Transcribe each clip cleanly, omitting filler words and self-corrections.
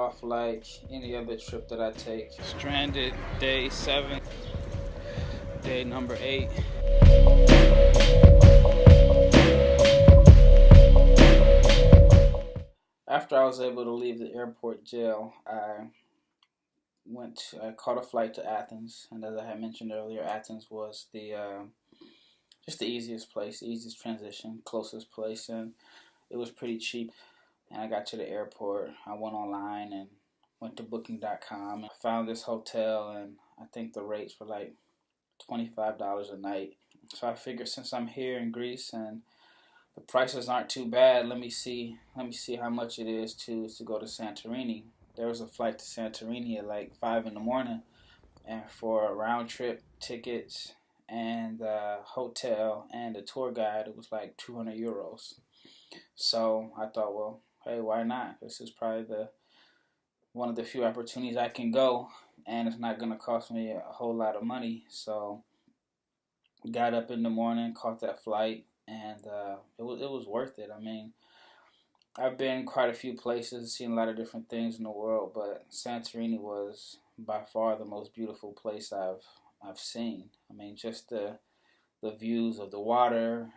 off like any other trip that I take. Stranded, day 7, day number 8. After I was able to leave the airport jail, I caught a flight to Athens, and as I had mentioned earlier, Athens was the just the easiest place, the easiest transition, closest place, and it was pretty cheap. And I got to the airport. I went online and went to Booking.com and found this hotel, and I think the rates were like $25 a night. So I figured since I'm here in Greece and the prices aren't too bad, let me see how much it is to go to Santorini. There was a flight to Santorini at like 5 in the morning, and for round trip tickets and the hotel and the tour guide, it was like 200 euros. So I thought, well, hey, why not? This is probably one of the few opportunities I can go, and it's not going to cost me a whole lot of money. So got up in the morning, caught that flight, and it was worth it. I mean, I've been quite a few places, seen a lot of different things in the world, but Santorini was by far the most beautiful place I've seen. I mean, just the views of the water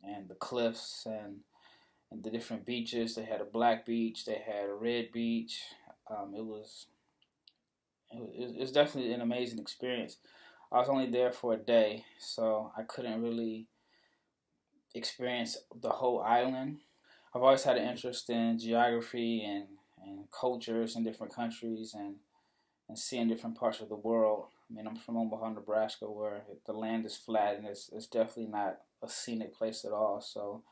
and the cliffs and the different beaches. They had a black beach, they had a red beach. It was definitely an amazing experience. I was only there for a day, so I couldn't really experience the whole island. I've always had an interest in geography and cultures in different countries and seeing different parts of the world. I mean, I'm from Omaha, Nebraska, where the land is flat and it's definitely not a scenic place at all. So,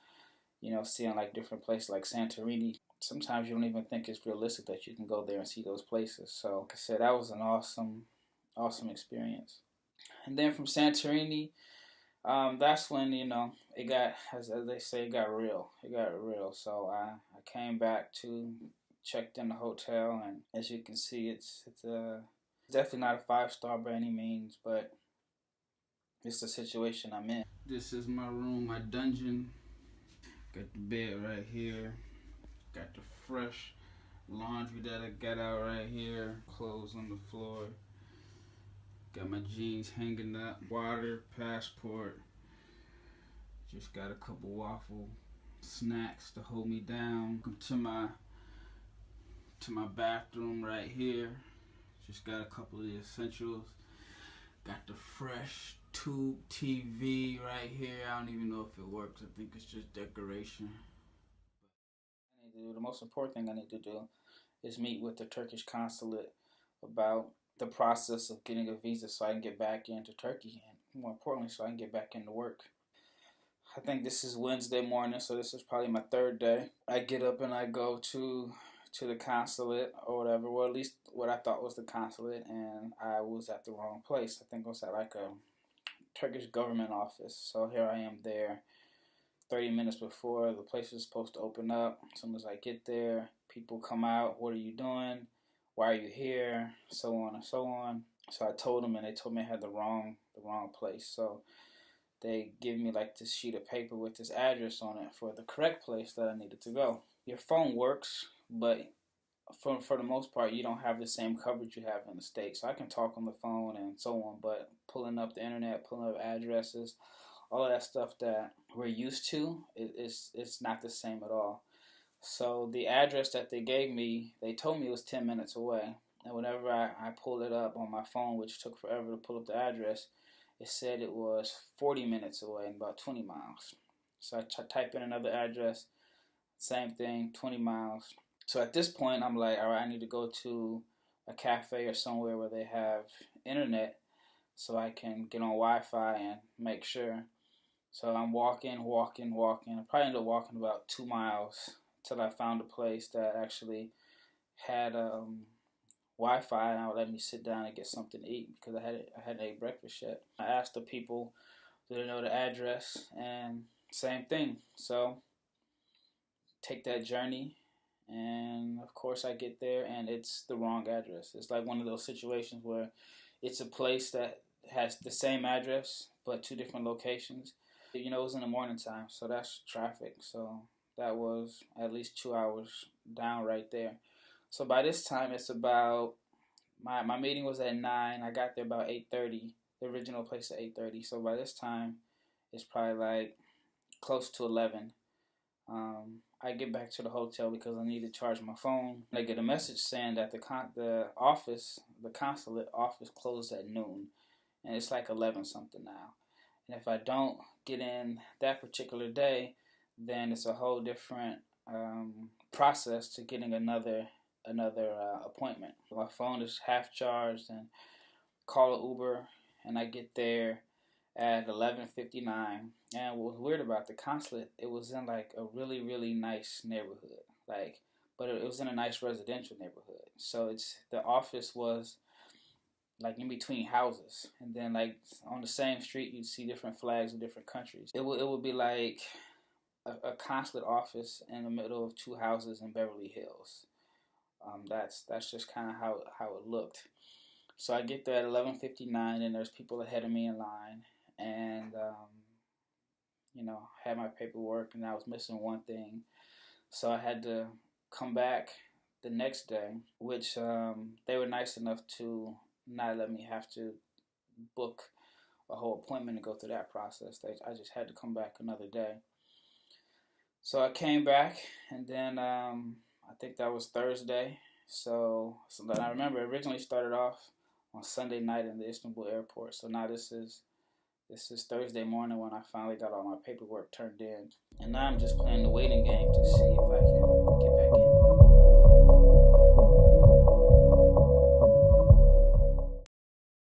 seeing like different places like Santorini, sometimes you don't even think it's realistic that you can go there and see those places. So, like I said, that was an awesome experience. And then from Santorini, that's when it got, as they say, it got real. It got real. So I came back to checked in the hotel, and as you can see, it's definitely not a 5-star by any means, but it's the situation I'm in. This is my room, my dungeon. Got the bed right here. Got the fresh laundry that I got out right here. Clothes on the floor. Got my jeans hanging up. Water, passport. Just got a couple waffle snacks to hold me down. Come to my bathroom right here. Just got a couple of the essentials. Got the fresh tube TV right here. I don't even know if it works. I think it's just decoration. The most important thing I need to do is meet with the Turkish Consulate about the process of getting a visa so I can get back into Turkey, and more importantly, so I can get back into work. I think this is Wednesday morning, so this is probably my 3rd day. I get up and I go to the consulate or whatever, or at least what I thought was the consulate, and I was at the wrong place. I think I was at like a Turkish government office. So here I am there 30 minutes before the place is supposed to open up. As soon as I get there, people come out. What are you doing? Why are you here? So on and so on. So I told them, and they told me I had the wrong place. So they give me like this sheet of paper with this address on it for the correct place that I needed to go. Your phone works, but for the most part, you don't have the same coverage you have in the States. So I can talk on the phone and so on, but pulling up the internet, pulling up addresses, all of that stuff that we're used to, it's not the same at all. So the address that they gave me, they told me it was 10 minutes away. And whenever I pulled it up on my phone, which took forever to pull up the address, it said it was 40 minutes away and about 20 miles. So I type in another address, same thing, 20 miles. So at this point, I'm like, all right, I need to go to a cafe or somewhere where they have internet so I can get on Wi-Fi and make sure. So I'm walking. I probably ended up walking about 2 miles till I found a place that actually had Wi-Fi, and I would let me sit down and get something to eat because I hadn't ate breakfast yet. I asked the people, do they know the address? And same thing. So take that journey, and of course I get there and it's the wrong address. It's like one of those situations where it's a place that has the same address but 2 different locations. It was in the morning time, so that's traffic. So that was at least 2 hours down right there. So by this time, it's about my meeting was at 9. I got there about 8:30. The original place at 8:30. So by this time, it's probably like close to 11. I get back to the hotel because I need to charge my phone. I get a message saying that the consulate office closed at noon, and it's like 11 something now. And if I don't get in that particular day, then it's a whole different process to getting another appointment. My phone is half charged, and call an Uber, and I get there at 11:59. And what was weird about the consulate, it was in like a really, really nice neighborhood, but it was in a nice residential neighborhood. So the office was like in between houses, and then like on the same street you'd see different flags of different countries. It would be like a consulate office in the middle of two houses in Beverly Hills. That's just kind of how it looked. So I get there at 11:59, and there's people ahead of me in line, and had my paperwork, and I was missing one thing, so I had to come back the next day, which they were nice enough to not let me have to book a whole appointment and go through that process. I just had to come back another day. So I came back, and then I think that was Thursday. So I remember it originally started off on Sunday night in the Istanbul airport. So now this is Thursday morning when I finally got all my paperwork turned in. And now I'm just playing the waiting game to see if I can get back